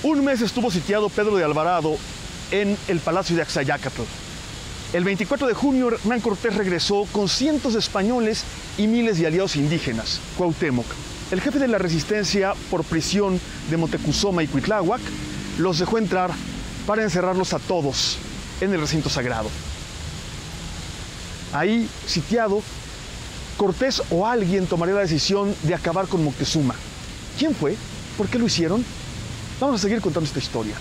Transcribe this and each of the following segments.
Un mes estuvo sitiado Pedro de Alvarado en el Palacio de Axayácatl. El 24 de junio Hernán Cortés regresó con cientos de españoles y miles de aliados indígenas. Cuauhtémoc, el jefe de la resistencia por prisión de Moctezuma y Cuitláhuac, los dejó entrar para encerrarlos a todos en el recinto sagrado. Ahí, sitiado, Cortés o alguien tomaría la decisión de acabar con Moctezuma. ¿Quién fue? ¿Por qué lo hicieron? Vamos a seguir contando esta historia.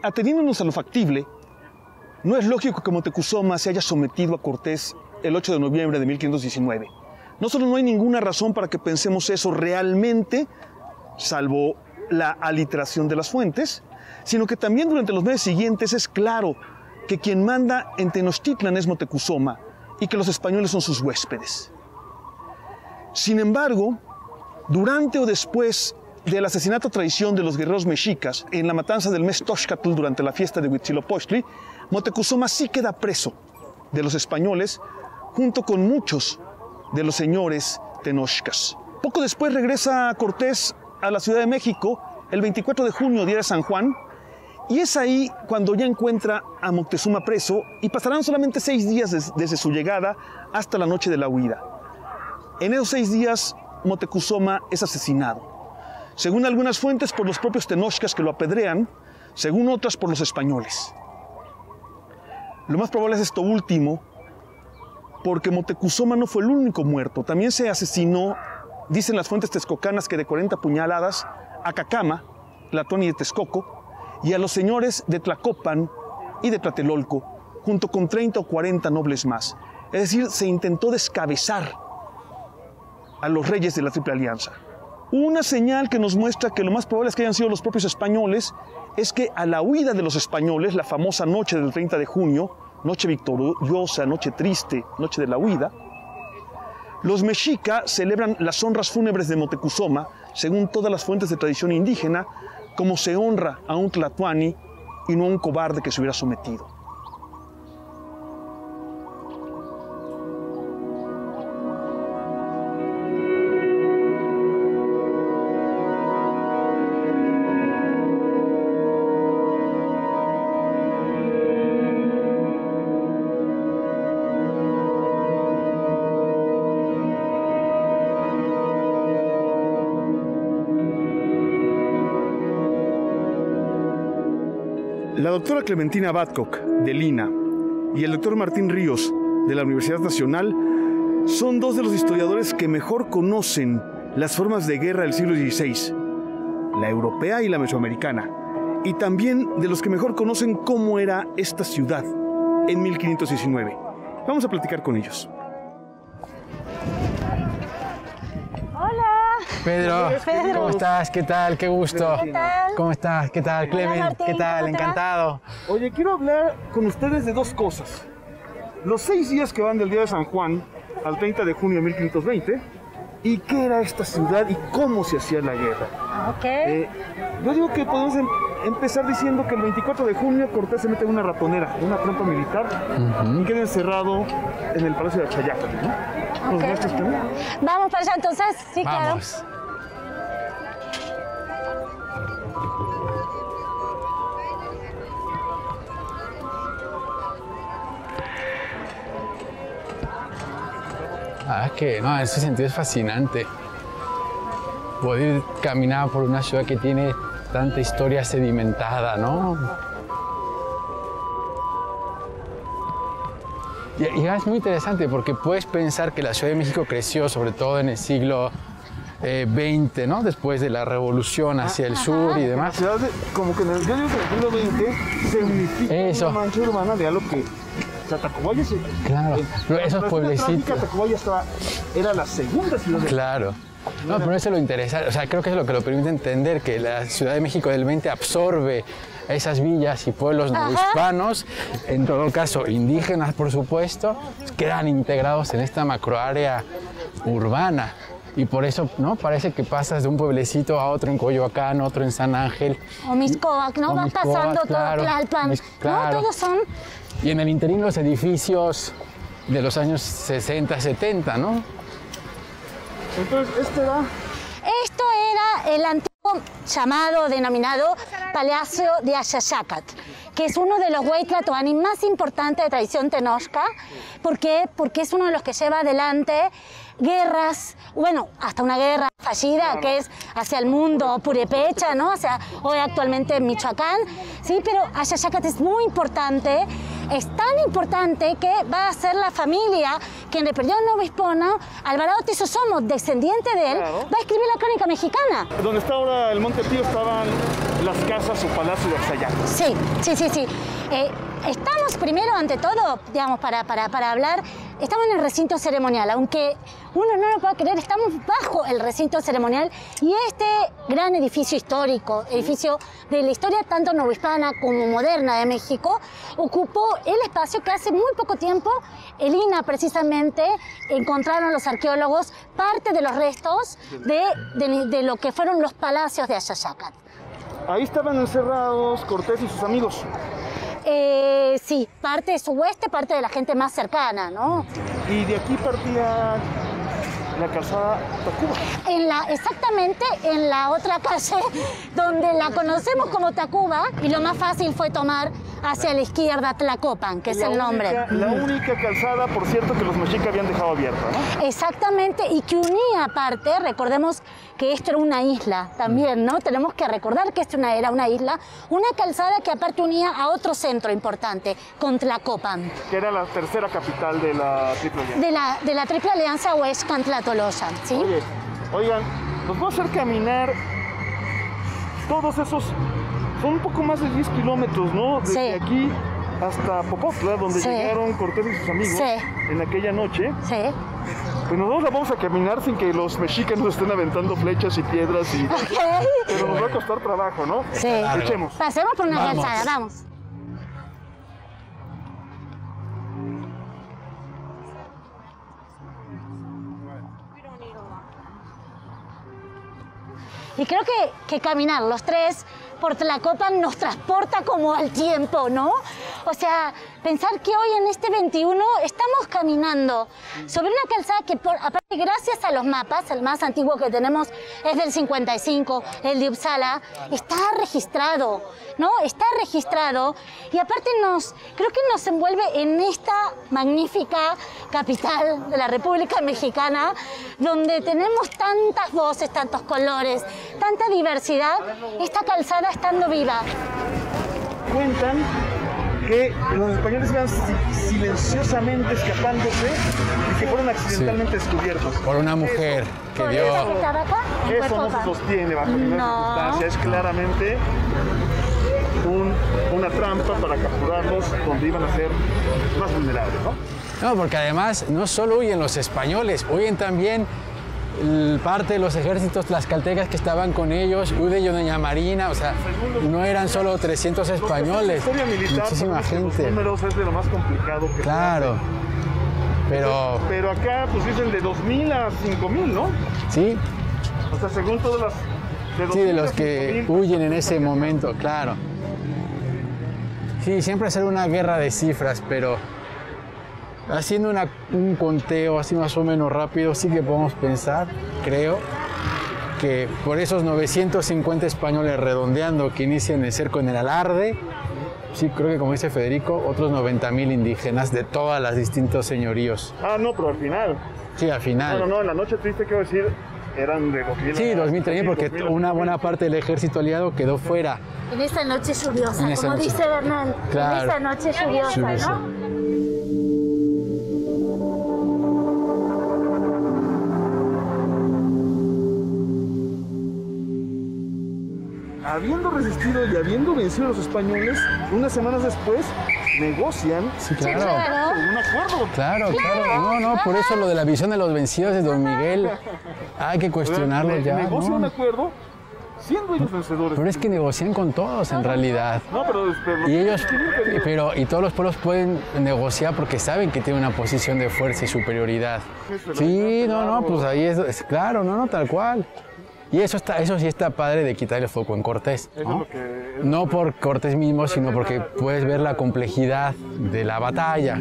Ateniéndonos a lo factible, no es lógico que Moctezuma se haya sometido a Cortés el 8 de noviembre de 1519. No solo no hay ninguna razón para que pensemos eso realmente, salvo la aliteración de las fuentes, sino que también durante los meses siguientes es claro que quien manda en Tenochtitlan es Moctezuma y que los españoles son sus huéspedes. Sin embargo, durante o después del asesinato traición de los guerreros mexicas en la matanza del mes Toxcatl durante la fiesta de Huitzilopochtli, Moctezuma sí queda preso de los españoles junto con muchos de los señores tenochcas. Poco después regresa Cortés a la Ciudad de México el 24 de junio, día de San Juan, y es ahí cuando ya encuentra a Moctezuma preso y pasarán solamente 6 días desde su llegada hasta la noche de la huida. En esos 6 días Moctezuma es asesinado. Según algunas fuentes, por los propios tenochcas que lo apedrean, según otras, por los españoles. Lo más probable es esto último, porque Moctezuma no fue el único muerto. También se asesinó, dicen las fuentes texcocanas, que de 40 puñaladas, a Cacama, Tlatoani de Texcoco, y a los señores de Tlacopan y de Tlatelolco, junto con 30 o 40 nobles más. Es decir, se intentó descabezar a los reyes de la Triple Alianza. Una señal que nos muestra que lo más probable es que hayan sido los propios españoles es que a la huida de los españoles, la famosa noche del 30 de junio, noche victoriosa, noche triste, noche de la huida, los mexicas celebran las honras fúnebres de Moctezuma, según todas las fuentes de tradición indígena, como se honra a un tlatoani y no a un cobarde que se hubiera sometido. La doctora Clementina Babcock, de Lina, y el doctor Martín Ríos, de la Universidad Nacional, son dos de los historiadores que mejor conocen las formas de guerra del siglo XVI, la europea y la mesoamericana, y también de los que mejor conocen cómo era esta ciudad en 1519. Vamos a platicar con ellos. Pedro, ¿cómo estás? ¿Qué tal? Qué gusto. ¿Qué tal? ¿Cómo estás? ¿Qué tal, Clemen? Martín, ¿Qué tal? ¿cómo te va? Encantado. Oye, quiero hablar con ustedes de dos cosas. Los 6 días que van del día de San Juan al 30 de junio de 1520 y qué era esta ciudad y cómo se hacía la guerra. Ok. Yo digo que podemos empezar diciendo que el 24 de junio Cortés se mete en una ratonera, en una trampa militar, y queda encerrado en el Palacio de Axayácatl, ¿no? ¿Nos muestras también? Vamos para allá entonces, sí, Vamos. claro. Ah, es que no, en ese sentido es fascinante. Poder caminar por una ciudad que tiene tanta historia sedimentada, ¿no? Y es muy interesante porque puedes pensar que la Ciudad de México creció sobre todo en el siglo XX, ¿no? Después de la revolución hacia el sur y demás. Como que yo digo que en el siglo XX se unifica Eso. una mancha urbana de algo que sea, Tacubaya Claro, pero esos pueblecitos. Tacubaya era la segunda ciudad de Claro. No, pero eso es lo interesante, o sea, creo que es lo que lo permite entender, que la Ciudad de México del 20 absorbe a esas villas y pueblos no hispanos, en todo caso indígenas por supuesto, quedan integrados en esta macroárea urbana. Y por eso, ¿no? Parece que pasas de un pueblecito a otro en Coyoacán, otro en San Ángel. O Mixcoac, ¿no? Vas pasando todo Tlalpan. Claro. No, todos son... Y en el interín los edificios de los años 60, 70, ¿no? Entonces, Esto era el antiguo llamado, denominado Palacio de Axayácat, que es uno de los Huaytlatoani más importantes de tradición tenochca. ¿Por qué? Porque es uno de los que lleva adelante guerras, bueno, hasta una guerra fallida que es hacia el mundo purépecha, ¿no? Hacia hoy actualmente Michoacán, sí, pero Axayácat es muy importante. Es tan importante que va a ser la familia que en el periodo novohispano, Alvarado Tiso Somos, descendiente de él, va a escribir la crónica mexicana. Donde está ahora el Monte Pío estaban las casas o palacio de Axayácat. Sí. Estamos primero, ante todo, digamos, para hablar, estamos en el recinto ceremonial, aunque uno no lo pueda creer, estamos bajo el recinto ceremonial y este gran edificio histórico, edificio de la historia tanto novohispana como moderna de México, ocupó el espacio que hace muy poco tiempo el INAH precisamente encontraron los arqueólogos parte de los restos de lo que fueron los palacios de Axayácat. Ahí estaban encerrados Cortés y sus amigos. Sí, parte de su hueste, parte de la gente más cercana, ¿no? Y de aquí partía la calzada Tacuba. Exactamente en la otra calle donde la conocemos como Tacuba y lo más fácil fue tomar hacia la izquierda Tlacopan, que es el nombre. La única calzada, por cierto, que los mexicas habían dejado abierta, ¿no? Exactamente, y que unía aparte, recordemos que esto era una isla también, ¿no? Tenemos que recordar que esto era una isla, una calzada que aparte unía a otro centro importante, con Tlacopan. Que era la tercera capital de la Triple Alianza. De la Triple Alianza Huexcantla-Tolosa, ¿sí? Oigan, nos va a hacer caminar todos esos, son un poco más de 10 kilómetros, ¿no? Desde aquí hasta Popotla, donde llegaron Cortés y sus amigos en aquella noche. Sí. Pues nosotros la vamos a caminar sin que los mexicas nos estén aventando flechas y piedras, pero nos va a costar trabajo, ¿no? Sí. Echemos. Pasemos por una calzada, vamos. Y creo que caminar los tres por Tlacopan nos transporta como al tiempo, ¿no? O sea, pensar que hoy en este 21 estamos caminando sobre una calzada que, aparte, gracias a los mapas, el más antiguo que tenemos es del 55, el de Uppsala, está registrado, ¿no? Está registrado y aparte creo que nos envuelve en esta magnífica capital de la República Mexicana, donde tenemos tantas voces, tantos colores, tanta diversidad, esta calzada estando viva. Cuentan que los españoles iban silenciosamente escapándose y que fueron accidentalmente descubiertos. Por una mujer que dio... ¿Esa que estaba acá? Eso no se sostiene bajo ninguna circunstancia, es claramente una trampa para capturarlos donde iban a ser más vulnerables, ¿no? No, porque además no solo huyen los españoles, huyen también parte de los ejércitos tlaxcaltecas que estaban con ellos, huye Doña Marina, o sea, no eran solo 300 españoles, muchísima gente. Los números es de lo más complicado que claro, pero acá pues dicen de 2.000 a 5.000, ¿no? Sí. O sea, según todas las... De los que huyen en ese momento, claro. Sí, siempre hacer una guerra de cifras, pero haciendo un conteo así más o menos rápido, sí que podemos pensar, creo, que por esos 950 españoles redondeando que inician el cerco en el Alarde, sí, creo que como dice Federico, otros 90.000 indígenas de todas las distintos señoríos. Ah, no, pero al final. Sí, al final. No, en la noche triste, quiero decir, eran de 2000. Sí, 2000 porque una buena parte del ejército aliado quedó fuera. En esa noche lluviosa, como dice Hernán. Claro. En esa noche lluviosa, ¿no? habiendo resistido y habiendo vencido a los españoles, unas semanas después negocian Sí, claro. un acuerdo. Claro, claro. No, por eso lo de la visión de los vencidos de Don Miguel, hay que cuestionarlo ya. Negocian un ¿no? acuerdo siendo ellos vencedores. Pero es que negocian con todos en realidad. No, pero Y ellos, y todos los pueblos pueden negociar porque saben que tienen una posición de fuerza y superioridad. Sí, no, pues ahí es claro, no, tal cual. Y eso sí está padre de quitarle foco en Cortés, ¿no? No por Cortés mismo, sino porque puedes ver la complejidad de la batalla.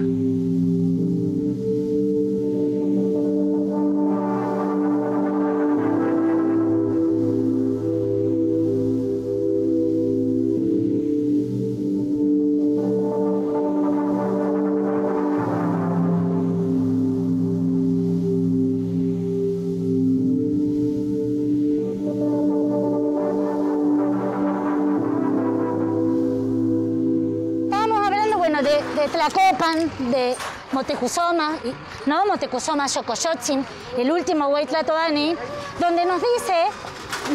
De Tlacopan, de Motecuzoma, ¿no? Motecuzoma Xocoyotzin, el último Huaytlatoani, donde nos dice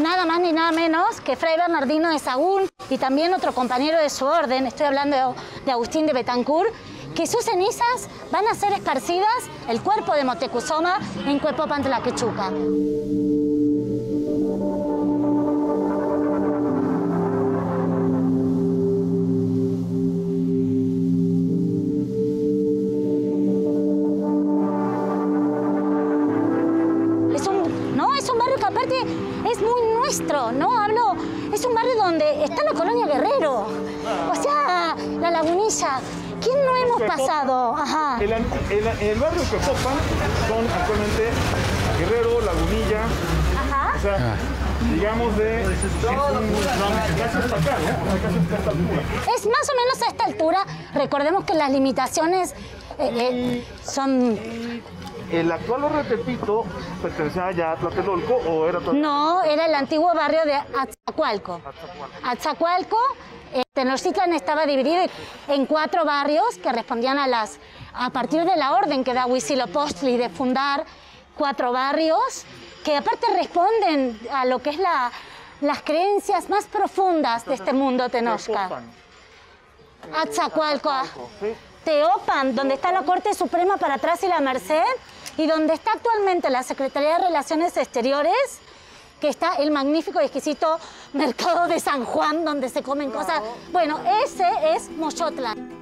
nada más ni nada menos que Fray Bernardino de Sahagún y también otro compañero de su orden, estoy hablando de Agustín de Betancourt, que sus cenizas van a ser esparcidas, el cuerpo de Motecuzoma, en Cuepopan Tlaquechuca. Es muy nuestro, ¿no? Es un barrio donde está la colonia Guerrero, o sea, la Lagunilla. ¿Quién no hemos pasado? Ajá. El barrio de Cuepopan son actualmente Guerrero, Lagunilla, Ajá. O sea, digamos casi hasta acá, ¿no? Casi hasta esta altura. Es más o menos a esta altura. Recordemos que las limitaciones son... ¿El actual Barrio de Tepito pertenecía ya a Tlatelolco o era todavía? No, era el antiguo barrio de Atzacualco. Atzacualco, Tenochtitlan estaba dividido en 4 barrios que respondían a partir de la orden que da Huitzilopochtli de fundar 4 barrios que aparte responden a lo que es las creencias más profundas de este mundo Tenochca. Atzacualco, Teopan, donde está la Corte Suprema para atrás y la Merced, y donde está actualmente la Secretaría de Relaciones Exteriores, que está el magnífico y exquisito Mercado de San Juan, donde se comen cosas. Bueno, ese es Moxotlán.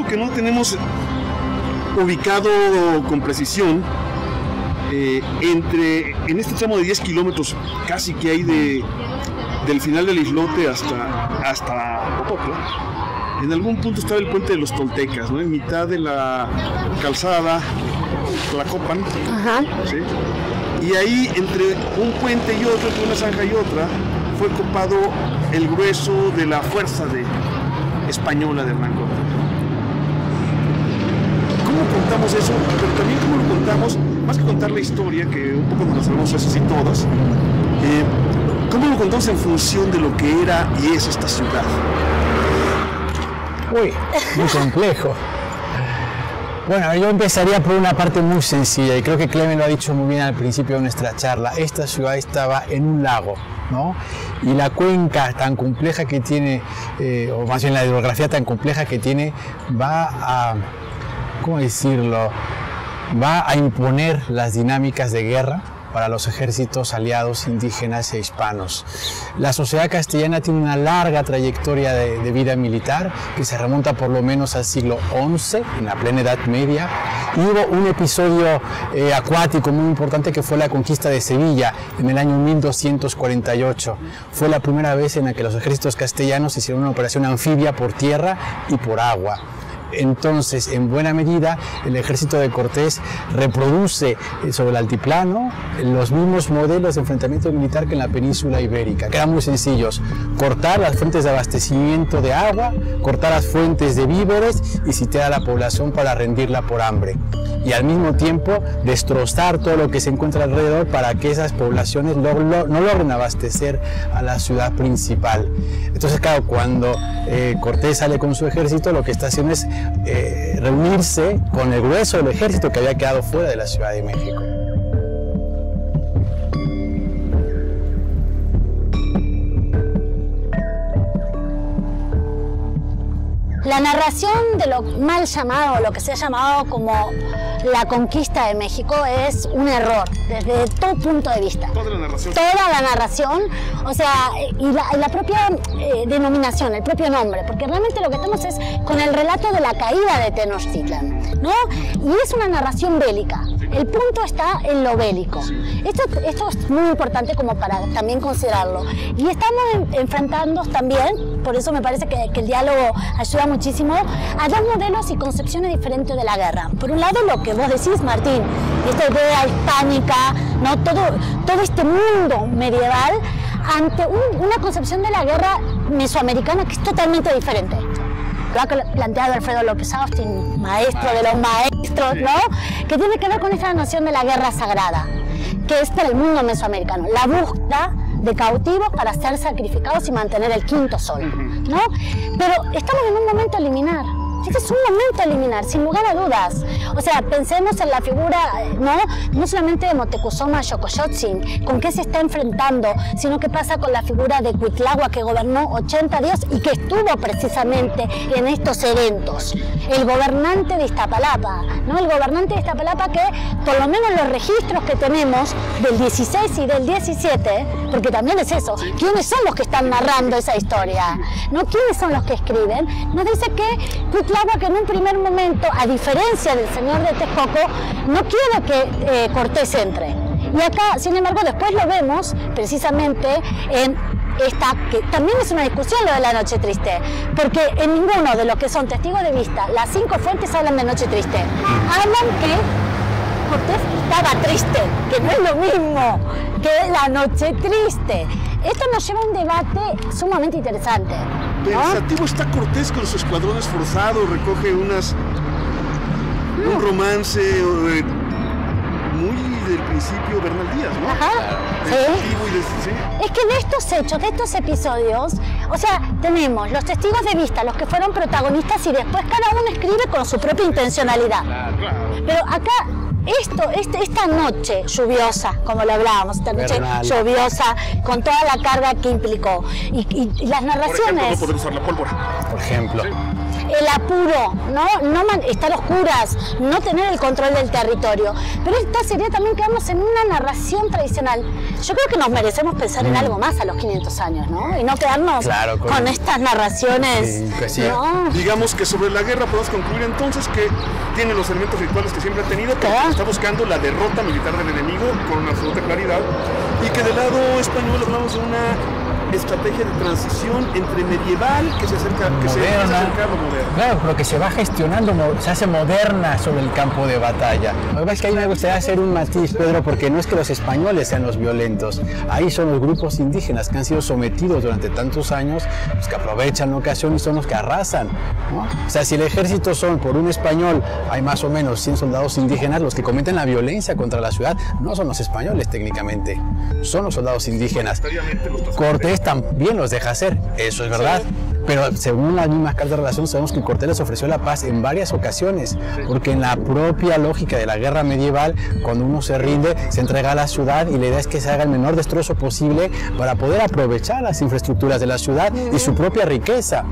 Que no tenemos ubicado con precisión en este tramo de 10 kilómetros casi que hay del final del islote hasta Popotla. En algún punto estaba el puente de los Toltecas, ¿no? En mitad de la calzada Tlacopan. Ajá. ¿Sí? Y ahí entre un puente y otro, entre una zanja y otra, fue copado el grueso de la fuerza española de Hernán Cortés. ¿Cómo contamos eso? Pero también cómo lo contamos, más que contar la historia, que un poco nos sabemos eso sí todas, ¿cómo lo contamos en función de lo que era y es esta ciudad? Uy, muy complejo. Bueno, yo empezaría por una parte muy sencilla y creo que Clemen lo ha dicho muy bien al principio de nuestra charla. Esta ciudad estaba en un lago, ¿no? Y la cuenca tan compleja que tiene, o más bien la hidrografía tan compleja que tiene, va a, ¿cómo decirlo? Va a imponer las dinámicas de guerra para los ejércitos aliados indígenas e hispanos. La sociedad castellana tiene una larga trayectoria de vida militar que se remonta por lo menos al siglo XI, en la plena Edad Media, y hubo un episodio acuático muy importante que fue la conquista de Sevilla en el año 1248. Fue la primera vez en la que los ejércitos castellanos hicieron una operación anfibia por tierra y por agua. Entonces, en buena medida, el ejército de Cortés reproduce sobre el altiplano los mismos modelos de enfrentamiento militar que en la península ibérica, que eran muy sencillos: cortar las fuentes de abastecimiento de agua, cortar las fuentes de víveres y sitiar a la población para rendirla por hambre. Y al mismo tiempo destrozar todo lo que se encuentra alrededor para que esas poblaciones no logren abastecer a la ciudad principal. Entonces, claro, cuando Cortés sale con su ejército, lo que está haciendo es reunirse con el grueso del ejército que había quedado fuera de la Ciudad de México. La narración de lo mal llamado, lo que se ha llamado como la conquista de México, es un error desde todo punto de vista. Toda la narración. Toda la narración, o sea, y la propia denominación, el propio nombre, porque realmente lo que estamos es con el relato de la caída de Tenochtitlan, ¿no? Y es una narración bélica. El punto está en lo bélico. Esto es muy importante como para también considerarlo. Y estamos enfrentando también, por eso me parece que el diálogo ayuda muchísimo, a dos modelos y concepciones diferentes de la guerra. Por un lado, lo que vos decís, Martín, esta idea hispánica, ¿no? Todo este mundo medieval ante una concepción de la guerra mesoamericana que es totalmente diferente. Lo ha planteado Alfredo López Austin, maestro de los maestros, ¿no? Que tiene que ver con esta noción de la guerra sagrada, que es para el mundo mesoamericano, la búsqueda de cautivos para ser sacrificados y mantener el quinto sol, ¿no? Pero estamos en un momento a eliminar. Este es un momento a eliminar, sin lugar a dudas. O sea, pensemos en la figura, no solamente de Moctezuma Xocoyotzin, con qué se está enfrentando, sino qué pasa con la figura de Cuitlagua, que gobernó 80 días y que estuvo precisamente en estos eventos. El gobernante de Iztapalapa, ¿no? El gobernante de Iztapalapa que, por lo menos los registros que tenemos del 16 y del 17, porque también es eso, ¿quiénes son los que están narrando esa historia? ¿No? ¿Quiénes son los que escriben? Nos dice que Cuitlagua, que en un primer momento, a diferencia del señor de Texcoco, no quiere que Cortés entre. Y acá, sin embargo, después lo vemos precisamente en esta, que también es una discusión lo de la Noche Triste, porque en ninguno de los que son testigos de vista, las 5 fuentes hablan de Noche Triste. Hablan que Cortés estaba triste, que no es lo mismo que la Noche Triste. Esto nos lleva a un debate sumamente interesante, ¿no? Pensativo está Cortés con sus escuadrones forzados, recoge un romance muy del principio Bernal Díaz, ¿no? Ajá, Pensativo y sí. Es que de estos hechos, de estos episodios, o sea, tenemos los testigos de vista, los que fueron protagonistas, y después cada uno escribe con su propia intencionalidad. Claro. Pero acá, esta noche lluviosa, como lo hablábamos, esta noche lluviosa, con toda la carga que implicó, y las narraciones... Por ejemplo, no poder usar la pólvora. Por ejemplo. El apuro, estar oscuras, no tener el control del territorio. Pero esta sería también quedarnos en una narración tradicional. Yo creo que nos merecemos pensar en algo más a los 500 años, ¿no? Y no quedarnos con estas narraciones. Sí, pues sí. ¿No? Digamos que sobre la guerra podemos concluir entonces que tiene los elementos rituales que siempre ha tenido, pero está buscando la derrota militar del enemigo con una absoluta claridad, y que del lado español hablamos de una estrategia de transición entre medieval que se acerca, que se acerca a lo moderno. Claro, pero que se va gestionando, se hace moderna sobre el campo de batalla. Lo que pasa es que ahí me gustaría hacer un matiz, Pedro, porque no es que los españoles sean los violentos, ahí son los grupos indígenas que han sido sometidos durante tantos años, pues que aprovechan la ocasión y son los que arrasan, ¿no? O sea, si el ejército son, por un español, hay más o menos 100 soldados indígenas, los que cometen la violencia contra la ciudad no son los españoles técnicamente, son los soldados indígenas. Cortés también los deja hacer, eso es verdad. Pero según las mismas cartas de relación sabemos que Cortés les ofreció la paz en varias ocasiones, porque en la propia lógica de la guerra medieval, cuando uno se rinde, se entrega a la ciudad y la idea es que se haga el menor destrozo posible para poder aprovechar las infraestructuras de la ciudad y su propia riqueza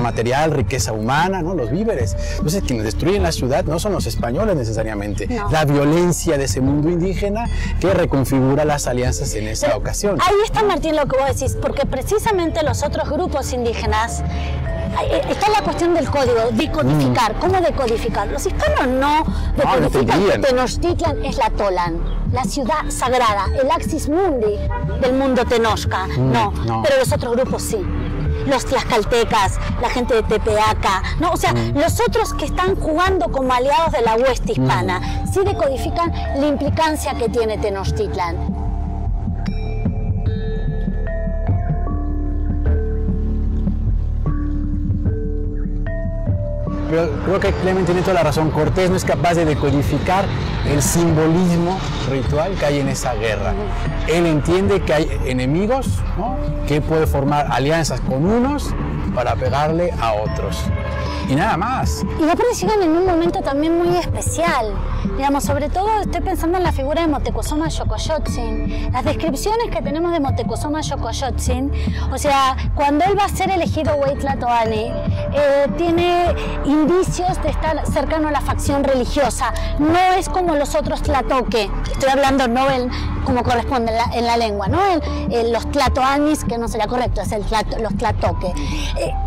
material, riqueza humana, ¿no? Los víveres. Entonces quienes destruyen la ciudad no son los españoles necesariamente, no. La violencia de ese mundo indígena que reconfigura las alianzas en esa ocasión. Ahí está, Martín, lo que vos decís, porque precisamente los otros grupos indígenas, está la cuestión del código, decodificar. ¿Cómo decodificar? Los hispanos no decodifican que Tenochtitlan es la Tolan, la ciudad sagrada, el axis mundi del mundo Tenochca. No, pero los otros grupos sí. Los tlaxcaltecas, la gente de Tepeaca, ¿no? O sea, los otros que están jugando como aliados de la hueste hispana, sí decodifican la implicancia que tiene Tenochtitlan. Pero creo que Clemen tiene toda la razón. Cortés no es capaz de decodificar el simbolismo ritual que hay en esa guerra. Él entiende que hay enemigos, ¿no? Que puede formar alianzas con unos para pegarle a otros. Y nada más. Y aparte llegan en un momento también muy especial. Digamos, sobre todo estoy pensando en la figura de Moctezuma Xocoyotzin. Las descripciones que tenemos de Moctezuma Xocoyotzin, o sea, cuando él va a ser elegido Huey Tlatoani, tiene indicios de estar cercano a la facción religiosa. No es como los otros tlatoque, estoy hablando no como corresponde en la lengua, ¿no? Los tlatoanis, que no sería correcto, es los tlatoque.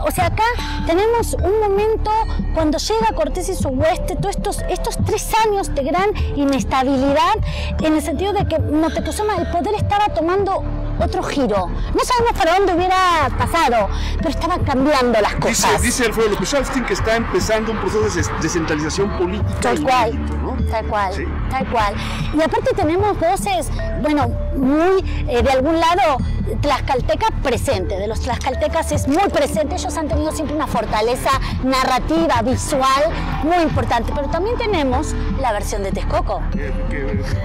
O sea, acá tenemos un momento cuando llega Cortés y su hueste, todos estos 3 años de gran inestabilidad, en el sentido de que Moctezuma, el poder estaba tomando otro giro. No sabemos para dónde hubiera pasado, pero estaba cambiando las cosas. Dice Alfredo López Austin que está empezando un proceso de descentralización política. Tal cual, ¿no? Tal cual, ¿sí? Tal cual. Y aparte tenemos voces, bueno, muy de algún lado tlaxcalteca presente, de los tlaxcaltecas es muy presente, ellos han tenido siempre una fortaleza narrativa, visual, muy importante, pero también tenemos la versión de Texcoco.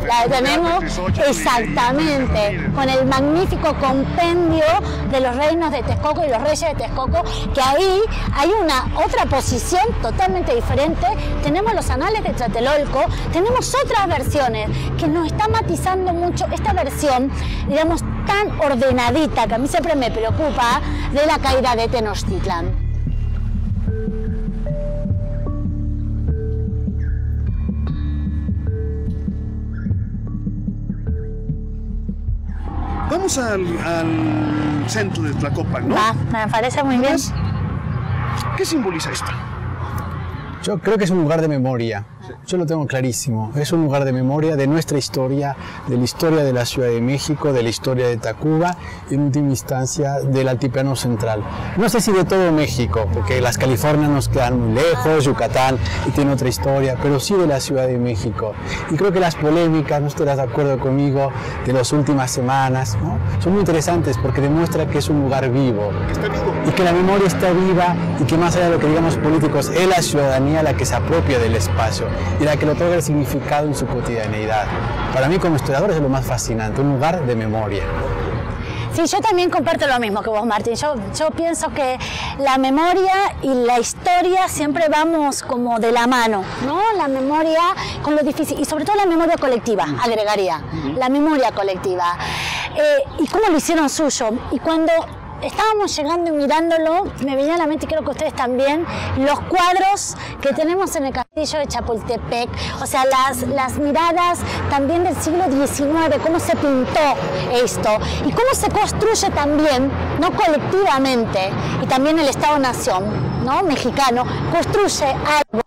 La tenemos exactamente, con el magnífico compendio de los reinos de Texcoco y los reyes de Texcoco, que ahí hay una otra posición totalmente diferente. Tenemos los anales de Tlatelolco, tenemos otras versiones que nos está matizando mucho esta versión, digamos, tan ordenadita, que a mí siempre me preocupa, de la caída de Tenochtitlan. Vamos al centro de Tlacopan, ¿no? Me parece muy bien. ¿Qué simboliza esto? Yo creo que es un lugar de memoria. Yo lo tengo clarísimo. Es un lugar de memoria de nuestra historia, de la historia de la Ciudad de México, de la historia de Tacuba y en última instancia del Altiplano Central. No sé si de todo México, porque las Californias nos quedan muy lejos, Yucatán y tiene otra historia, pero sí de la Ciudad de México. Y creo que las polémicas, no estarás de acuerdo conmigo, de las últimas semanas, ¿no? Son muy interesantes porque demuestra que es un lugar vivo. Está vivo. Y que la memoria está viva y que más allá de lo que digamos políticos, es la ciudadanía la que se apropia del espacio y la que le otorga el significado en su cotidianeidad. Para mí como historiador es lo más fascinante, un lugar de memoria. Sí, yo también comparto lo mismo que vos, Martín. Yo pienso que la memoria y la historia siempre vamos como de la mano, ¿no? La memoria con lo difícil, y sobre todo la memoria colectiva, agregaría, la memoria colectiva. Y cómo lo hicieron suyo. Y cuando estábamos llegando y mirándolo, me venía a la mente, y creo que ustedes también, los cuadros que tenemos en el castillo de Chapultepec, o sea, las miradas también del siglo XIX, cómo se pintó esto y cómo se construye también, no colectivamente, y también el Estado-Nación, ¿no? Mexicano, construye algo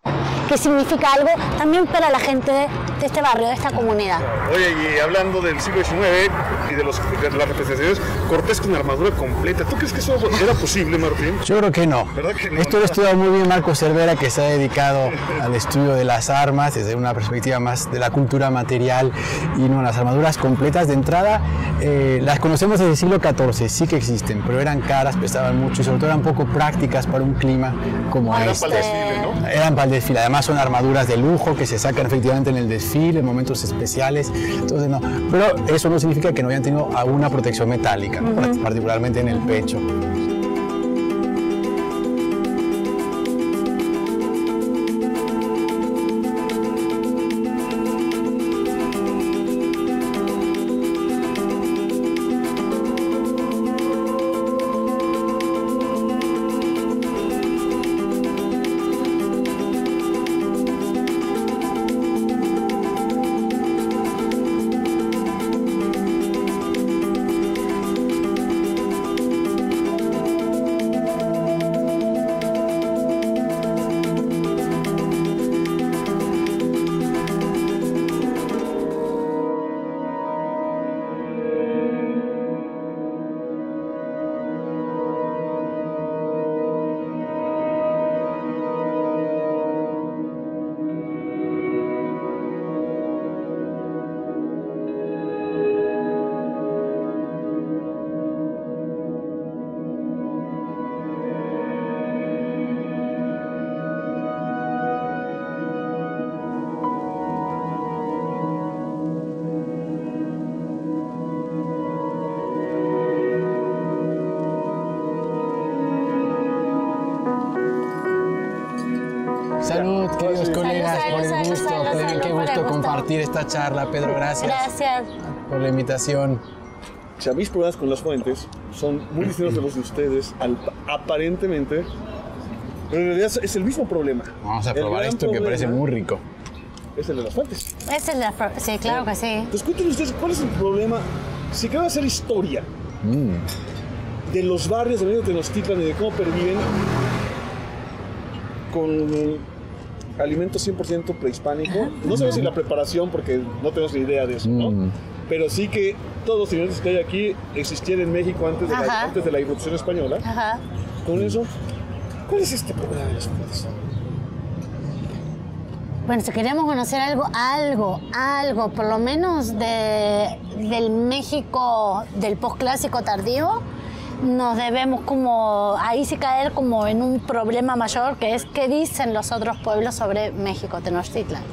que significa algo también para la gente de este barrio, de esta comunidad. Oye, y hablando del siglo XIX y de las representaciones, Cortés con armadura completa, ¿tú crees que eso era posible, Martín? Yo creo que no. ¿Verdad que no? Esto lo ha estudiado muy bien Marco Cervera, que se ha dedicado al estudio de las armas desde una perspectiva más de la cultura material, y no, las armaduras completas de entrada las conocemos desde el siglo XIV, sí que existen, pero eran caras, pesaban mucho y sobre todo eran poco prácticas para un clima como este. Eran para el desfile, ¿no? Eran para el desfile, además son armaduras de lujo que se sacan efectivamente en el desfile, en momentos especiales, entonces no, pero eso no significa que no hayan tenido alguna protección metálica, ¿no? Particularmente en el pecho. compartir esta charla, Pedro. Gracias. Gracias. Por la invitación. O sea, mis problemas con las fuentes son muy distintos de los de ustedes, aparentemente, pero en realidad es el mismo problema. Vamos a probar esto que parece muy rico. Es el de las fuentes. Sí, claro que sí. Entonces, cuéntenme ustedes, ¿cuál es el problema? Si queremos hacer historia de los barrios de medio Tenochtitlan y de cómo perviven con alimento 100% prehispánico, no sabemos si la preparación, porque no tenemos ni idea de eso, ¿no? Pero sí que todos los alimentos que hay aquí existían en México antes de la irrupción española. Ajá. Con eso, ¿cuál es este problema de las fuentes? Bueno, si queremos conocer algo, por lo menos del México del posclásico tardío, nos debemos como, ahí sí caer como en un problema mayor, que es qué dicen los otros pueblos sobre México Tenochtitlan.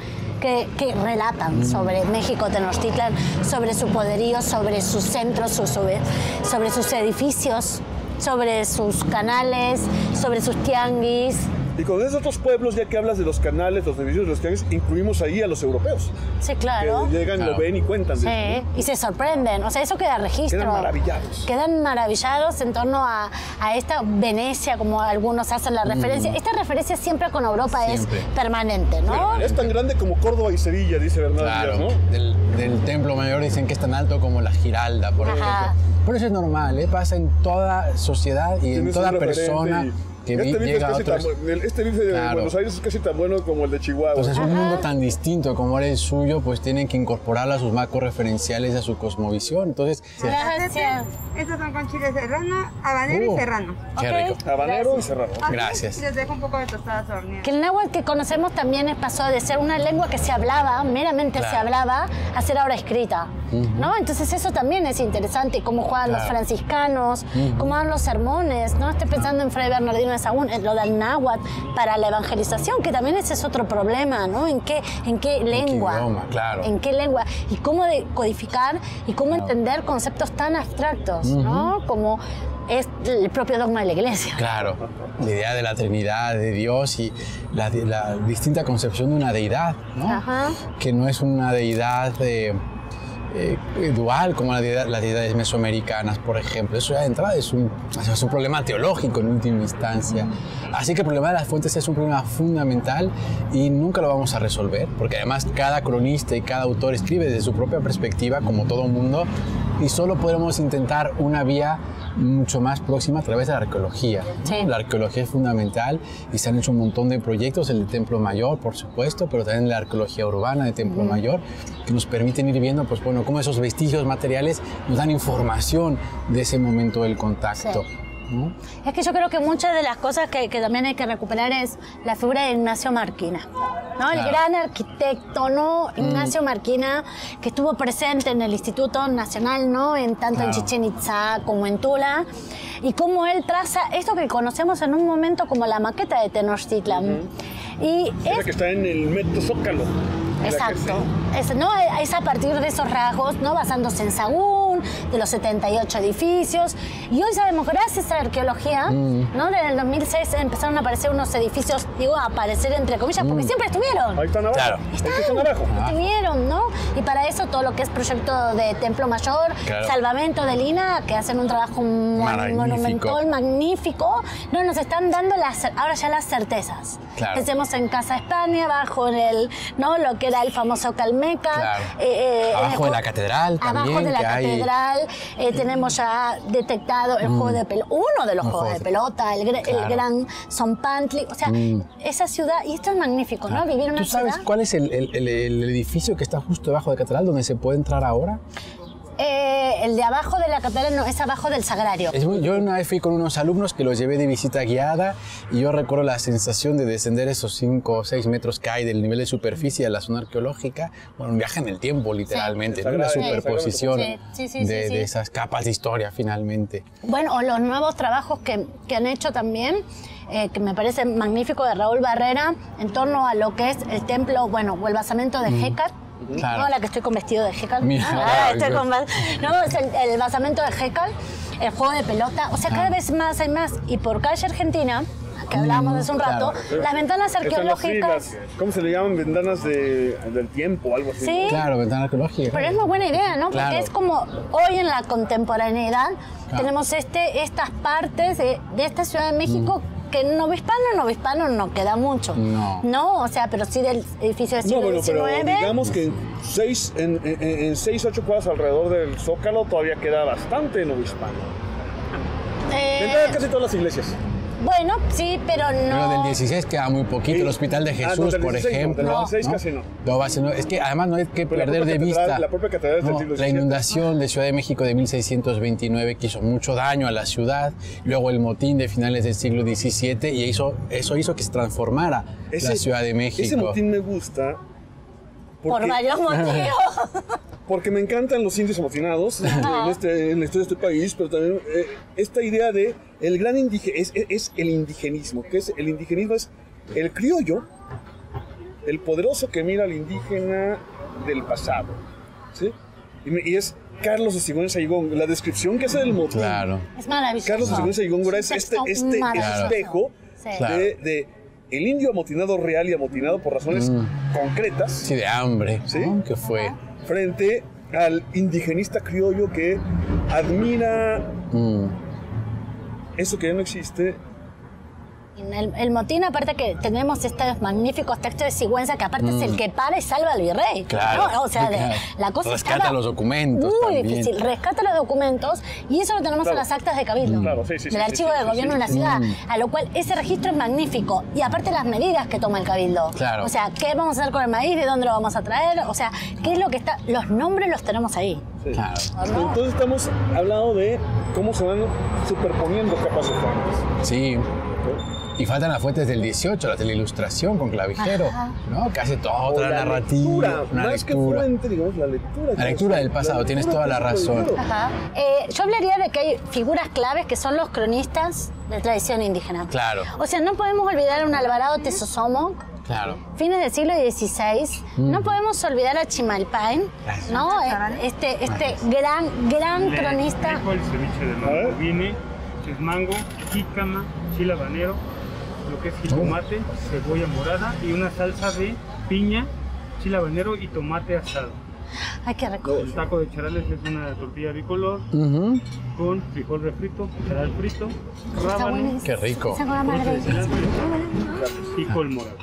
Que relatan sobre México Tenochtitlan, sobre su poderío, sobre sus centros, sobre sus edificios, sobre sus canales, sobre sus tianguis. Y con esos otros pueblos, ya que hablas de los canales, los edificios de los tianguis, incluimos ahí a los europeos. Sí, claro. Que llegan, lo ven y cuentan. Sí, de eso, ¿no? y se sorprenden. O sea, eso queda registro. Quedan maravillados. Quedan maravillados en torno a esta Venecia, como algunos hacen la referencia. Esta referencia siempre con Europa siempre. Es permanente, ¿no? Es tan grande como Córdoba y Sevilla, dice Bernardo. Claro, Díaz, ¿no? Del Templo Mayor dicen que es tan alto como la Giralda, por ejemplo. Pero eso es normal, pasa en toda sociedad y en toda persona. Que llega a otros... Este bife de Buenos Aires es casi tan bueno como el de Chihuahua. Entonces, un mundo tan distinto como era el suyo, pues tienen que incorporarlo a sus marcos referenciales, a su cosmovisión. Entonces, gracias. Estos son con chile serrano, habanero y serrano. Qué rico. Habanero y serrano. Gracias. Y les dejo un poco de tostadas horneadas. Que el náhuatl que conocemos también pasó de ser una lengua que se hablaba, meramente se hablaba, a ser ahora escrita, ¿no? Entonces eso también es interesante, cómo juegan los franciscanos, cómo dan los sermones, ¿no? Estoy pensando en Fray Bernardino de Sahagún, en lo del náhuatl para la evangelización, que también ese es otro problema, ¿no? ¿En qué lengua? ¿En qué idioma? Claro. ¿En qué lengua? Y cómo decodificar y cómo entender conceptos tan abstractos, ¿no? Como es el propio dogma de la Iglesia. Claro, la idea de la Trinidad, de Dios y la distinta concepción de una deidad, ¿no? Que no es una deidad dual como las deidades mesoamericanas, por ejemplo. Eso ya de entrada es un problema teológico en última instancia. Así que el problema de las fuentes es un problema fundamental y nunca lo vamos a resolver, porque además cada cronista y cada autor escribe desde su propia perspectiva, como todo mundo, y solo podremos intentar una vía mucho más próxima a través de la arqueología, ¿no? Sí. La arqueología es fundamental y se han hecho un montón de proyectos, el de Templo Mayor, por supuesto, pero también la arqueología urbana de Templo Mayor, que nos permiten ir viendo, pues bueno, cómo esos vestigios materiales nos dan información de ese momento del contacto. Sí. ¿No? Es que yo creo que muchas de las cosas que también hay que recuperar es la figura de Ignacio Marquina, ¿no? El gran arquitecto, ¿no? Ignacio Marquina, que estuvo presente en el Instituto Nacional, ¿no? Tanto en Chichén Itzá como en Tula, y cómo él traza esto que conocemos en un momento como la maqueta de Tenochtitlan. Y es la que está en el Metro Zócalo. Exacto. Es a partir de esos rasgos, ¿no? Basándose en Sahagún, de los 78 edificios. Y hoy sabemos, gracias a la arqueología, ¿no? Desde el 2006 empezaron a aparecer unos edificios, digo, a aparecer entre comillas, porque siempre estuvieron. Ahí están abajo. Claro. Están abajo. Estuvieron, ¿no? Y para eso todo lo que es proyecto de Templo Mayor, Salvamento de Lina, que hacen un trabajo monumental, magnífico, no, nos están dando ahora ya las certezas. Claro. Pensemos en Casa España, abajo en ¿no? Lo que era el famoso Calmeca. Claro. Abajo de la catedral también. Abajo de la catedral tenemos ya detectado el juego de pelota, uno de los juegos de pelota, el gran Zompantli. O sea, esa ciudad, y esto es magnífico, ¿no? Vivir en una ciudad. ¿Tú sabes cuál es el edificio que está justo debajo de la catedral donde se puede entrar ahora? El de abajo de la catedral no, es abajo del Sagrario. Yo una vez fui con unos alumnos que los llevé de visita guiada y yo recuerdo la sensación de descender esos 5 o 6 metros que hay del nivel de superficie de la zona arqueológica. Bueno, un viaje en el tiempo, literalmente, ¿no? Una superposición de esas capas de historia, finalmente. Bueno, o los nuevos trabajos que han hecho también, que me parece magnífico, de Raúl Barrera, en torno a lo que es el templo, bueno, o el basamento de Hécar. Claro. No, la que estoy con vestido de Hécar. No, es el basamento de Hécar, el juego de pelota. O sea, cada vez más hay más. Y por calle Argentina, que hablábamos hace un rato, claro. las ventanas arqueológicas... ¿Cómo se le llaman? Ventanas del tiempo, algo así. Sí. Claro, ventana arqueológica. Pero es muy buena idea, ¿no? Claro. Porque es como hoy en la contemporaneidad tenemos estas partes de esta Ciudad de México que en Novohispano no queda mucho. No, o sea, pero sí del edificio del siglo XIX. Pero digamos que en 6-8 cuadras alrededor del Zócalo todavía queda bastante Novohispano. Dentro de casi todas las iglesias. Bueno, sí, pero no... Pero del 16 queda muy poquito. El Hospital de Jesús, del por 16 ejemplo. Del 16 casi no. Es que además no hay que Pero perder de vista la propia catedral del siglo la XVII. inundación de Ciudad de México de 1629 que hizo mucho daño a la ciudad, luego el motín de finales del siglo XVII y eso hizo que se transformara la Ciudad de México. Ese motín me gusta Por varios motivos. porque me encantan los indios amotinados en la historia de este país, pero también esta idea de el gran es el indigenismo, que es el indigenismo es el criollo, el poderoso que mira al indígena del pasado, ¿sí? Y es Carlos de Sigüenza y Góngora, la descripción que hace del motín. Claro. Es maravilloso. Carlos de Sigüenza y Góngora es este espejo de el indio amotinado real y amotinado por razones concretas. Sí, de hambre, ¿sí? ¿no? Que fue. Frente al indigenista criollo que admira eso que ya no existe. El motín, aparte que tenemos estos magníficos textos de Sigüenza, que aparte es el que para y salva al virrey. Claro. ¿no? O sea, Claro. la cosa Rescata estaba los documentos muy también. difícil. Rescata los documentos y eso lo tenemos en las actas de Cabildo. Claro, sí, del archivo de gobierno de la ciudad. A lo cual ese registro es magnífico. Y aparte las medidas que toma el Cabildo. Claro. O sea, ¿qué vamos a hacer con el maíz? ¿De dónde lo vamos a traer? O sea, ¿qué es lo que está? Los nombres los tenemos ahí. Sí. Claro. ¿No? Entonces estamos hablando de cómo se van superponiendo capas de fuentes. Sí. Y faltan las fuentes del 18, las de la Ilustración con Clavijero, ¿no? Que hace toda otra narrativa. Una más que lectura. fuente, digamos, la lectura. La lectura del pasado, tienes toda la razón. Ajá. Yo hablaría de que hay figuras claves que son los cronistas de tradición indígena. Claro. O sea, no podemos olvidar a un Alvarado Tesosomoc, Claro. fines del siglo XVI. No podemos olvidar a Chimalpain, ¿no? Este gran cronista. Dejo el ceviche de mango. Viene, es mango, jícama, chile habanero, lo que es jitomate, cebolla morada y una salsa de piña, chile habanero y tomate asado. Ay, qué rico. El taco de charales es una tortilla bicolor con frijol refrito, charal frito, rábano, Qué rico. Esa cosa dulce de maravillosa. cilantro y col morado.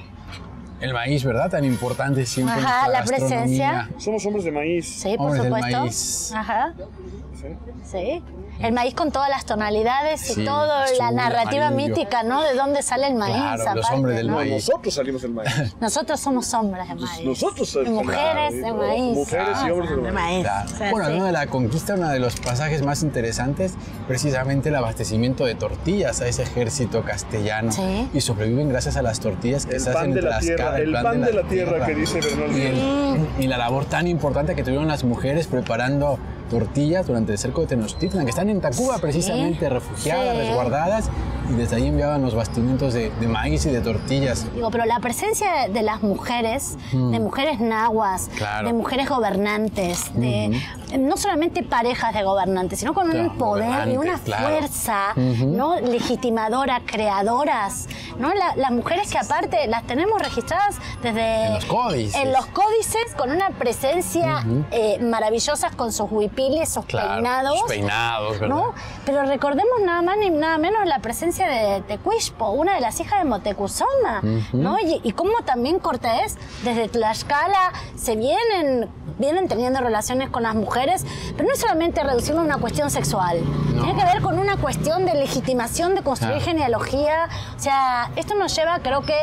El maíz, ¿verdad? Tan importante siempre en Ajá, nuestra la presencia. gastronomía. Somos hombres de maíz. Sí, por Hombres del supuesto. maíz. Ajá. Sí. El maíz con todas las tonalidades Sí, y toda azul, la narrativa amarillo. mítica, ¿no? De dónde sale el maíz. Claro, los aparte, hombres del ¿no? maíz. Nosotros salimos del maíz. Nosotros somos hombres de maíz. Nosotros Y mujeres de maíz. Mujeres y hombres de maíz. Claro. O sea, Bueno, sí. hablando de la conquista, uno de los pasajes más interesantes, precisamente el abastecimiento de tortillas a ese ejército castellano. Sí. Y sobreviven gracias a las tortillas que El se hacen pan de en la Tlaxcala. tierra, el pan de la tierra que dice Bernal Díaz. Y la labor tan importante que tuvieron las mujeres preparando tortillas durante el cerco de Tenochtitlan, que están en Tacuba precisamente, refugiadas, Sí. resguardadas, y desde ahí enviaban los bastimentos de maíz y de tortillas. Digo, pero la presencia de las mujeres, de mujeres nahuas, Claro. de mujeres gobernantes, de no solamente parejas de gobernantes, sino con Claro, un poder y una gobernantes, claro. fuerza, ¿no? Legitimadora, creadoras, ¿no? Las mujeres que aparte las tenemos registradas desde... En los códices. En los códices, con una presencia maravillosa, con sus huipiles, sus Claro, peinados. sus peinados, ¿verdad? ¿no? Pero recordemos nada más ni nada menos la presencia de Tecuixpo, una de las hijas de Motecuzoma, ¿no? Y cómo también Cortés, desde Tlaxcala, se vienen teniendo relaciones con las mujeres, pero no es solamente reducirlo a una cuestión sexual, tiene que ver con una cuestión de legitimación, de construir genealogía. O sea, esto nos lleva, creo que,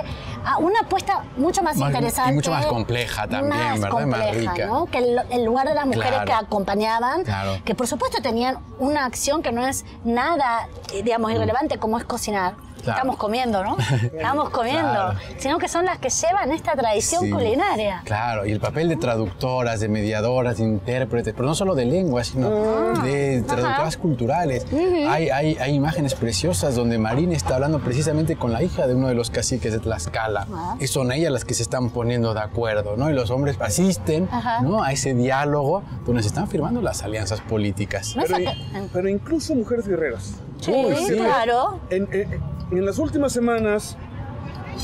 a una apuesta mucho más interesante. Y mucho más compleja también, más ¿verdad? compleja, Más rica. ¿no? Que el lugar de las mujeres Claro. que acompañaban, Claro. que por supuesto tenían una acción que no es nada, digamos, irrelevante como es cocinar. Claro. Estamos comiendo, ¿no? Estamos comiendo. Claro. Sino que son las que llevan esta tradición Sí, culinaria. Claro, y el papel de traductoras, de mediadoras, de intérpretes, pero no solo de lengua, sino de traductoras culturales. Hay imágenes preciosas donde Marín está hablando precisamente con la hija de uno de los caciques de Tlaxcala. Y son ellas las que se están poniendo de acuerdo, ¿no? Y los hombres asisten, ¿no? A ese diálogo donde se están firmando las alianzas políticas. No es acá- Pero incluso mujeres guerreras. Sí, Uy, sí. claro. en las últimas semanas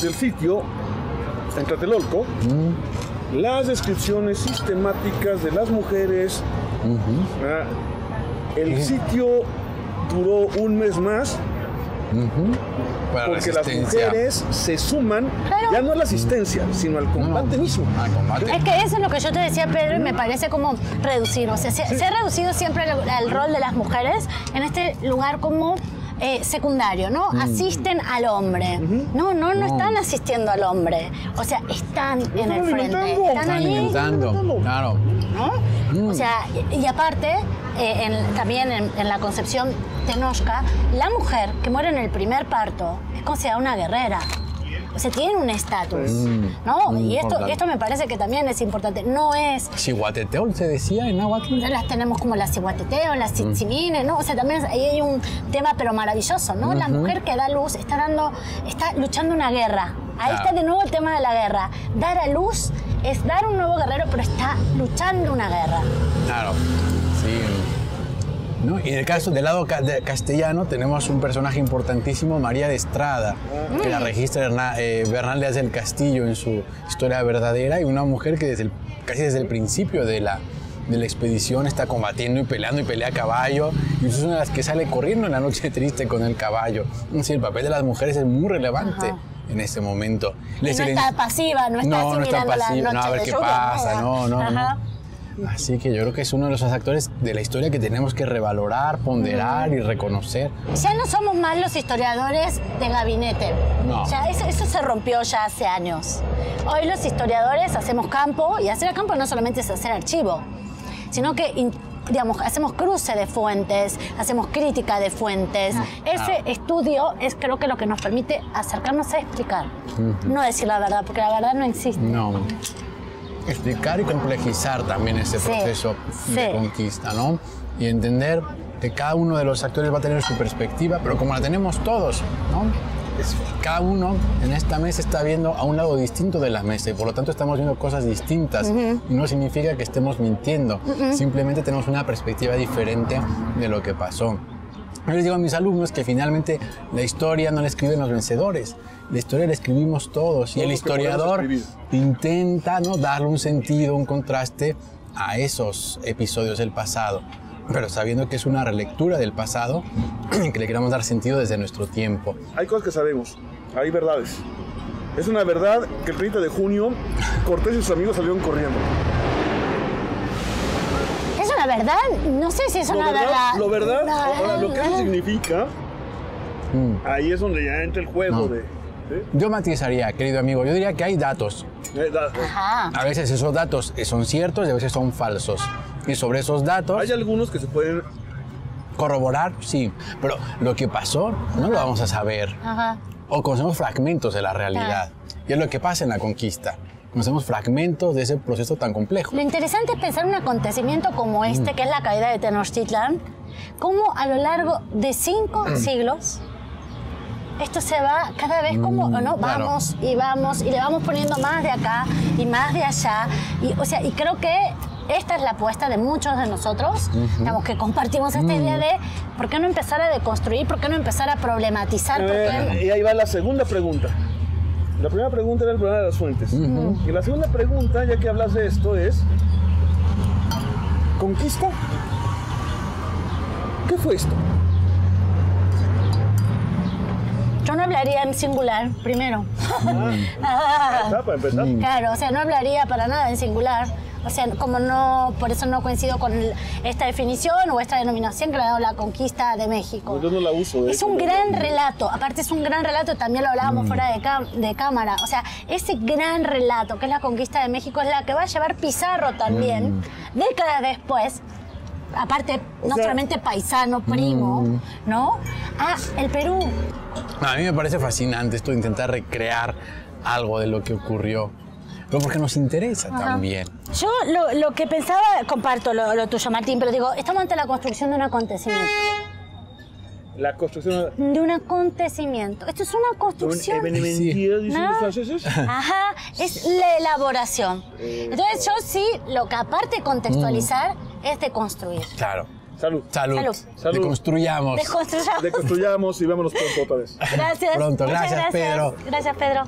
del sitio, en Tlatelolco, las descripciones sistemáticas de las mujeres, el sitio duró un mes más, porque las mujeres se suman, ya no a la asistencia, sino al combate mismo. Al combate. Es que eso es lo que yo te decía, Pedro, y me parece como reducir. O sea, se ha reducido siempre el rol de las mujeres en este lugar como secundario, ¿no? Asisten al hombre. No están asistiendo al hombre. O sea, están en el frente. Están ahí. Alimentando, claro. ¿No? O sea, y aparte, también en la concepción tenochca, la mujer que muere en el primer parto es considerada una guerrera. O sea, tiene un estatus, ¿no? Y esto me parece que también es importante. No es... Chihuateteo se decía en náhuatl. Las tenemos como las cihuateteo, las tzitzimines, ¿no? O sea, también ahí hay un tema, pero maravilloso, ¿no? La mujer que da luz está luchando una guerra. Ahí está de nuevo el tema de la guerra. Dar a luz es dar un nuevo guerrero, pero está luchando una guerra. Claro, sí. ¿No? Y en el caso del lado castellano tenemos un personaje importantísimo, María de Estrada, que la registra Bernal Díaz del Castillo en su historia verdadera, y una mujer que casi desde el principio de la expedición está combatiendo y pelea a caballo, y es una de las que sale corriendo en la noche triste con el caballo. Sí, el papel de las mujeres es muy relevante en este momento. Y no está pasiva, no está así mirando la noche a ver qué pasa, no. Así que yo creo que es uno de los actores de la historia que tenemos que revalorar, ponderar y reconocer. Ya no somos más los historiadores de gabinete. No. Ya eso se rompió ya hace años. Hoy los historiadores hacemos campo, y hacer campo no solamente es hacer archivo, sino que digamos, hacemos cruce de fuentes, hacemos crítica de fuentes. Ese estudio es, creo que, lo que nos permite acercarnos a explicar. No decir la verdad, porque la verdad no existe. No. Explicar y complejizar también ese proceso de conquista, ¿no? Y entender que cada uno de los actores va a tener su perspectiva, pero como la tenemos todos, ¿no? Cada uno en esta mesa está viendo a un lado distinto de la mesa, y por lo tanto estamos viendo cosas distintas. Y no significa que estemos mintiendo, simplemente tenemos una perspectiva diferente de lo que pasó. Yo les digo a mis alumnos que finalmente la historia no la escriben los vencedores, la historia la escribimos todos, y el historiador intenta, ¿no?, darle un sentido, un contraste a esos episodios del pasado, pero sabiendo que es una relectura del pasado que le queramos dar sentido desde nuestro tiempo. Hay cosas que sabemos, hay verdades. Es una verdad que el 30 de junio Cortés y sus amigos salieron corriendo. ¿Es una verdad? No sé si es una verdad. Lo verdad, ahora, lo que eso significa, ahí es donde ya entra el juego de... Yo matizaría, querido amigo, yo diría que hay datos. A veces esos datos son ciertos y a veces son falsos. Y sobre esos datos... Hay algunos que se pueden... corroborar, sí, pero lo que pasó no lo vamos a saber. O conocemos fragmentos de la realidad. Y es lo que pasa en la conquista. Conocemos fragmentos de ese proceso tan complejo. Lo interesante es pensar un acontecimiento como este, que es la caída de Tenochtitlan, cómo a lo largo de 5 siglos esto se va cada vez como, ¿no? Vamos y vamos, y le vamos poniendo más de acá y más de allá. Y creo que esta es la apuesta de muchos de nosotros, digamos, que compartimos esta idea de ¿por qué no empezar a deconstruir? ¿Por qué no empezar a problematizar? Y ahí va la segunda pregunta. La primera pregunta era el problema de las fuentes. Y la segunda pregunta, ya que hablas de esto, es... ¿conquista? ¿Qué fue esto? Yo no hablaría en singular, primero. Para empezar. Claro, o sea, no hablaría para nada en singular. O sea, como no, por eso no coincido con esta definición o esta denominación que le ha dado la conquista de México. Yo no la uso. Es un gran relato, aparte es un gran relato, también lo hablábamos fuera de cámara. O sea, ese gran relato que es la conquista de México es la que va a llevar Pizarro también, décadas después, aparte, no solamente paisano, primo, ¿no? El Perú. A mí me parece fascinante esto de intentar recrear algo de lo que ocurrió, pero porque nos interesa también. Yo lo que pensaba, comparto lo tuyo, Martín, pero digo, estamos ante la construcción de un acontecimiento. La construcción... De un acontecimiento. Esto es una construcción. ¿Evenementier, dicen los franceses? Ajá, es la elaboración. Entonces yo sí, lo que aparte de contextualizar, es de construir. Claro. Salud. Salud. Salud. Salud. Deconstruyamos. Desconstruyamos. Deconstruyamos y vámonos pronto otra vez. Gracias. Pronto. Muchas Gracias, Pedro. Gracias, Pedro.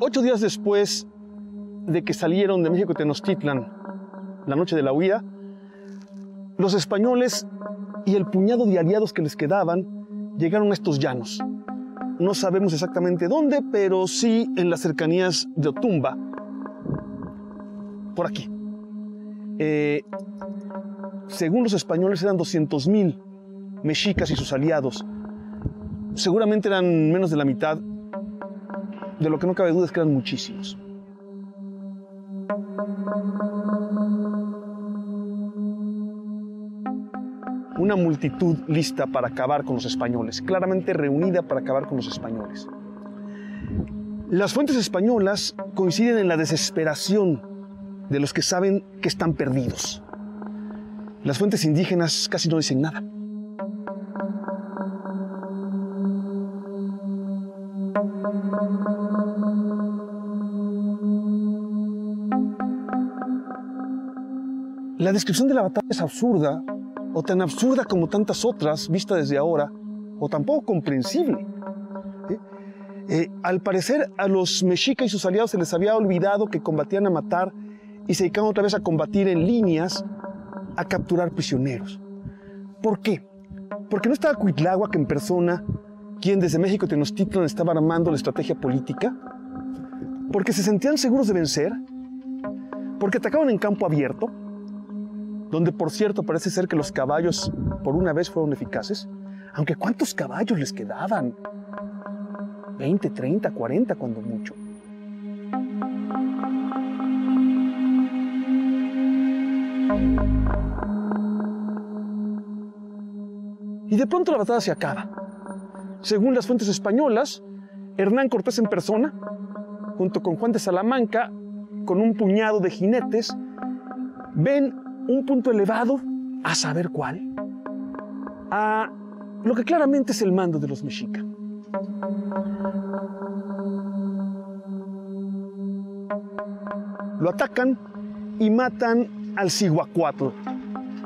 Ocho días después de que salieron de México Tenochtitlan, la noche de la huida, los españoles y el puñado de aliados que les quedaban llegaron a estos llanos. No sabemos exactamente dónde, pero sí en las cercanías de Otumba, por aquí. Según los españoles eran 200,000 mexicas y sus aliados. Seguramente eran menos de la mitad. De lo que no cabe duda es que eran muchísimos. Una multitud lista para acabar con los españoles, claramente reunida para acabar con los españoles. Las fuentes españolas coinciden en la desesperación de los que saben que están perdidos. Las fuentes indígenas casi no dicen nada. La descripción de la batalla es absurda, o tan absurda como tantas otras, vista desde ahora, o tampoco comprensible. Al parecer, a los mexicas y sus aliados se les había olvidado que combatían a matar y se dedicaban otra vez a combatir en líneas, a capturar prisioneros. ¿Por qué? Porque no estaba Cuitláhuac en persona, quien desde México Tenochtitlan estaba armando la estrategia política, porque se sentían seguros de vencer, porque atacaban en campo abierto, donde por cierto parece ser que los caballos por una vez fueron eficaces, aunque ¿cuántos caballos les quedaban? 20, 30, 40 cuando mucho. Y de pronto la batalla se acaba. Según las fuentes españolas, Hernán Cortés en persona, junto con Juan de Salamanca, con un puñado de jinetes, ven un punto elevado, a saber cuál, a lo que claramente es el mando de los mexicas. Lo atacan y matan al Cihuacuatl.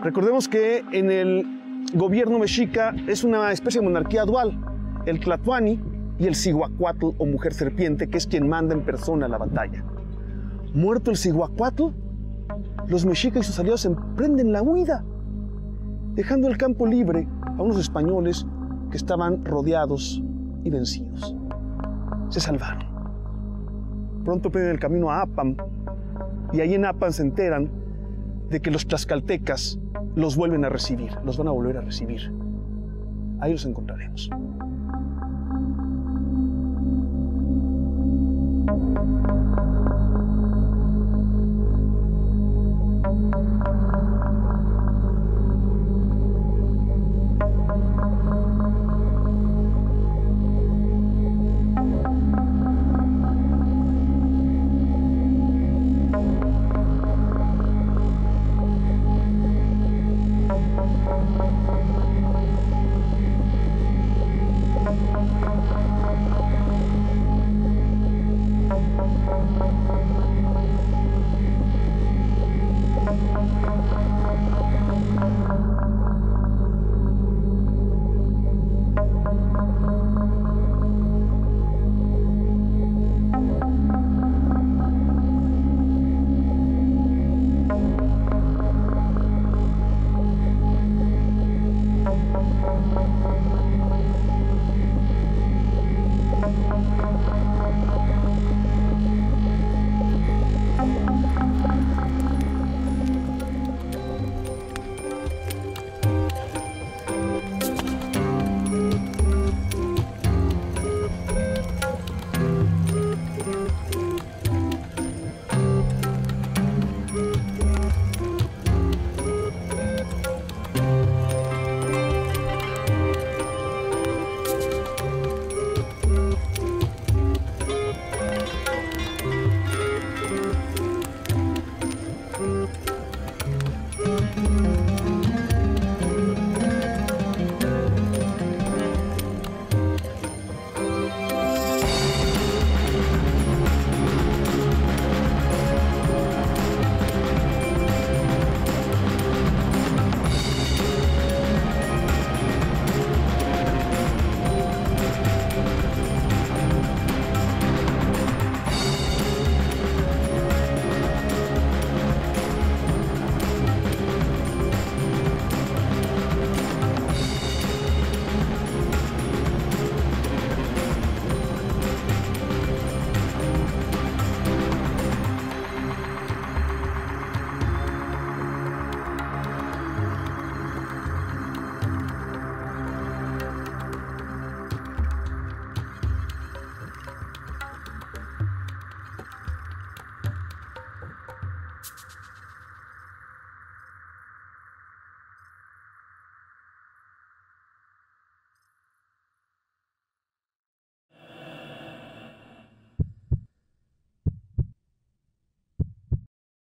Recordemos que en el gobierno mexica es una especie de monarquía dual, el Tlatoani y el Cihuacuatl o mujer serpiente, que es quien manda en persona la batalla. Muerto el Cihuacuatl, los mexicas y sus aliados emprenden la huida, dejando el campo libre a unos españoles que estaban rodeados y vencidos. Se salvaron. Pronto prenden el camino a Apam, y ahí en Apam se enteran de que los tlaxcaltecas los vuelven a recibir, los van a volver a recibir. Ahí los encontraremos.